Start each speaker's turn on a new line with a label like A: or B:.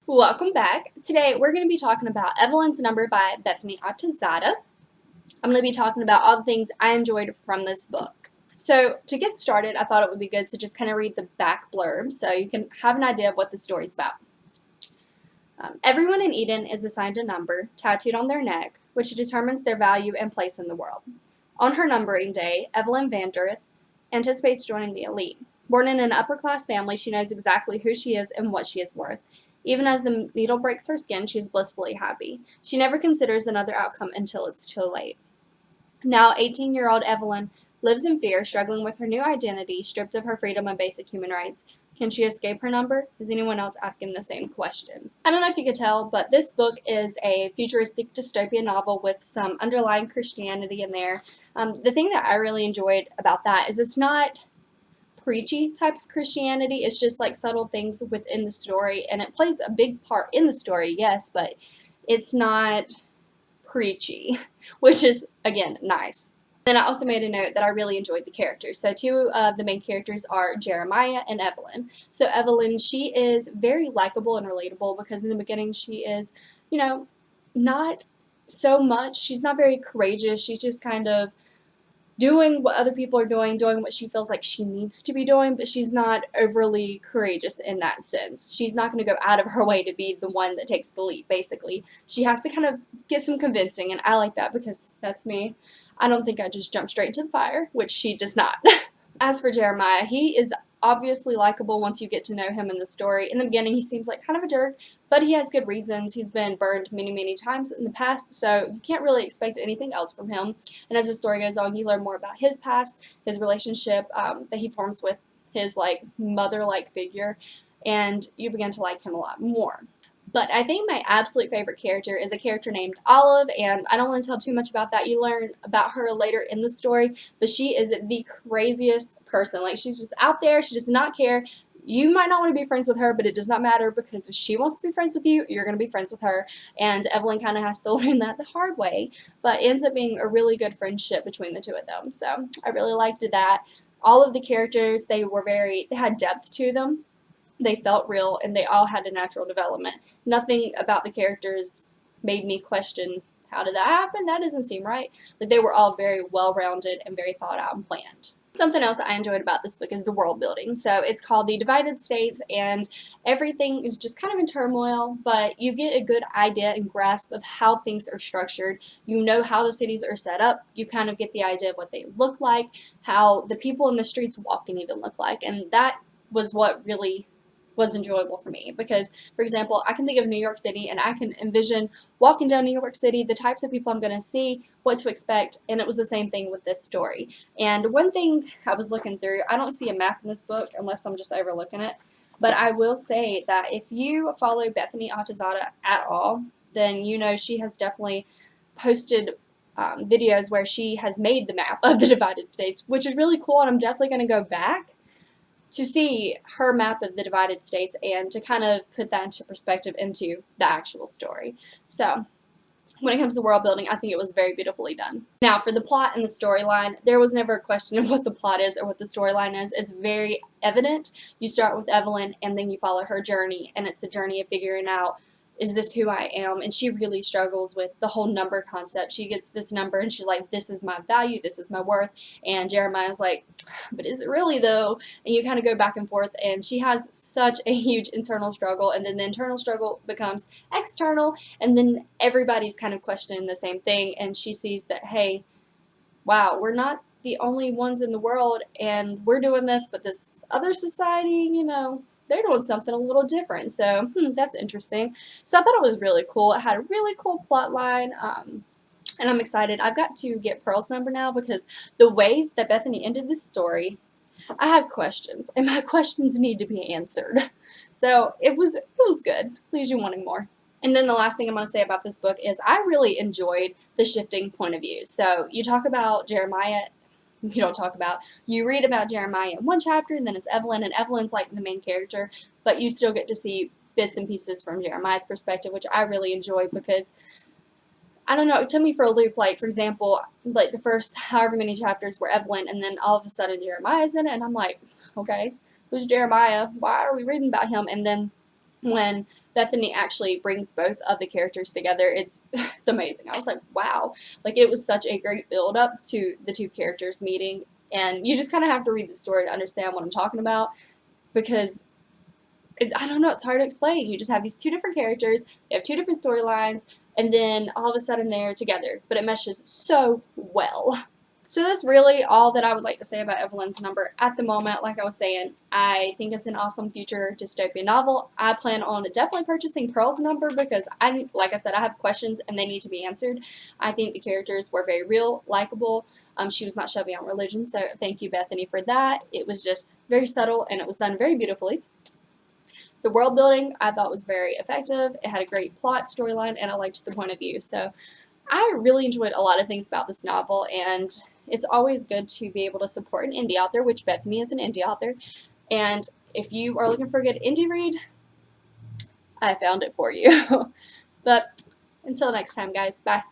A: Welcome back. Today we're going to be talking about Evalene's Number by Bethany Atazadeh. I'm going to be talking about all the things I enjoyed from this book. So to get started, I thought it would be good to just kind of read the back blurb so you can have an idea of what the story's about. Everyone in Eden is assigned a number tattooed on their neck, which determines their value and place in the world. On her numbering day, Evalene Vanderith anticipates joining the elite. Born in an upper-class family, she knows exactly who she is and what she is worth. Even as the needle breaks her skin, she is blissfully happy. She never considers another outcome until it's too late. Now 18-year-old Evalene lives in fear, struggling with her new identity, stripped of her freedom and basic human rights. Can she escape her number? Is anyone else asking the same question? I don't know if you could tell, but this book is a futuristic dystopian novel with some underlying Christianity in there. The thing that I really enjoyed about that is it's not preachy type of Christianity. It's just like subtle things within the story, and it plays a big part in the story, yes, but it's not preachy, which is, again, nice. Then I also made a note that I really enjoyed the characters. So two of the main characters are Jeremiah and Evalene. So Evalene, she is very likable and relatable because in the beginning she is, not so much. She's not very courageous. She's just kind of doing what other people are doing what she feels like she needs to be doing, but she's not overly courageous in that sense. She's not going to go out of her way to be the one that takes the lead, basically. She has to kind of get some convincing, and I like that because that's me. I don't think I just jump straight into the fire, which she does not. As for Jeremiah, he is obviously likable once you get to know him in the story. In the beginning, he seems like kind of a jerk, but he has good reasons. He's been burned many, many times in the past, so you can't really expect anything else from him. And as the story goes on, you learn more about his past, his relationship that he forms with his mother-like figure, and you begin to like him a lot more. But I think my absolute favorite character is a character named Olive, and I don't want to tell too much about that. You learn about her later in the story, but she is the craziest person. Like, she's just out there. She does not care. You might not want to be friends with her, but it does not matter because if she wants to be friends with you, you're going to be friends with her. And Evalene kind of has to learn that the hard way, but it ends up being a really good friendship between the two of them. So I really liked that. All of the characters, they had depth to them. They felt real, and they all had a natural development. Nothing about the characters made me question, how did that happen? That doesn't seem right. Like, they were all very well-rounded and very thought out and planned. Something else I enjoyed about this book is the world building. So it's called The Divided States, and everything is just kind of in turmoil, but you get a good idea and grasp of how things are structured. You know how the cities are set up. You kind of get the idea of what they look like, how the people in the streets walk can even look like, and that was what really was enjoyable for me because, for example, I can think of New York City and I can envision walking down New York City, the types of people I'm going to see, what to expect, and it was the same thing with this story. And one thing I was looking through, I don't see a map in this book unless I'm just overlooking it, but I will say that if you follow Bethany Atazadeh at all, then you know she has definitely posted videos where she has made the map of the divided states, which is really cool, and I'm definitely going to go back to see her map of the divided states and to kind of put that into perspective into the actual story. So when it comes to world building, I think it was very beautifully done. Now, for the plot and the storyline, there was never a question of what the plot is or what the storyline is. It's very evident. You start with Evalene, and then you follow her journey, and it's the journey of figuring out, is this who I am? And she really struggles with the whole number concept. She gets this number, and she's like, this is my value, this is my worth. And Jeremiah's like, but is it really, though? And you kind of go back and forth, and she has such a huge internal struggle, and then the internal struggle becomes external, and then everybody's kind of questioning the same thing, and she sees that, hey, wow, we're not the only ones in the world, and we're doing this, but this other society, they're doing something a little different. So, that's interesting. So I thought it was really cool. It had a really cool plot line, and I'm excited. I've got to get Pearl's number now because the way that Bethany ended this story, I have questions, and my questions need to be answered. So it was good. Leaves you wanting more. And then the last thing I'm going to say about this book is I really enjoyed the shifting point of view. So you talk about Jeremiah. You read about Jeremiah in one chapter, and then it's Evalene, and Evalene's like the main character, but you still get to see bits and pieces from Jeremiah's perspective, which I really enjoyed because, I don't know, it took me for a loop. Like, for example, like the first however many chapters were Evalene, and then all of a sudden Jeremiah's in it, and I'm like, okay, who's Jeremiah? Why are we reading about him? And then when Bethany actually brings both of the characters together, it's amazing. I was like, wow, like it was such a great build up to the two characters meeting, and you just kind of have to read the story to understand what I'm talking about, because I don't know, it's hard to explain. You just have these two different characters, they have two different storylines, and then all of a sudden they're together, but it meshes so well. So that's really all that I would like to say about Evalene's Number at the moment. Like I was saying, I think it's an awesome future dystopian novel. I plan on definitely purchasing Pearl's Number because, like I said, I have questions and they need to be answered. I think the characters were very real, likable. She was not shoving on religion, so thank you, Bethany, for that. It was just very subtle and it was done very beautifully. The world building I thought was very effective. It had a great plot, storyline, and I liked the point of view. So I really enjoyed a lot of things about this novel, and it's always good to be able to support an indie author, which Bethany is an indie author. And if you are looking for a good indie read, I found it for you. But until next time, guys, bye.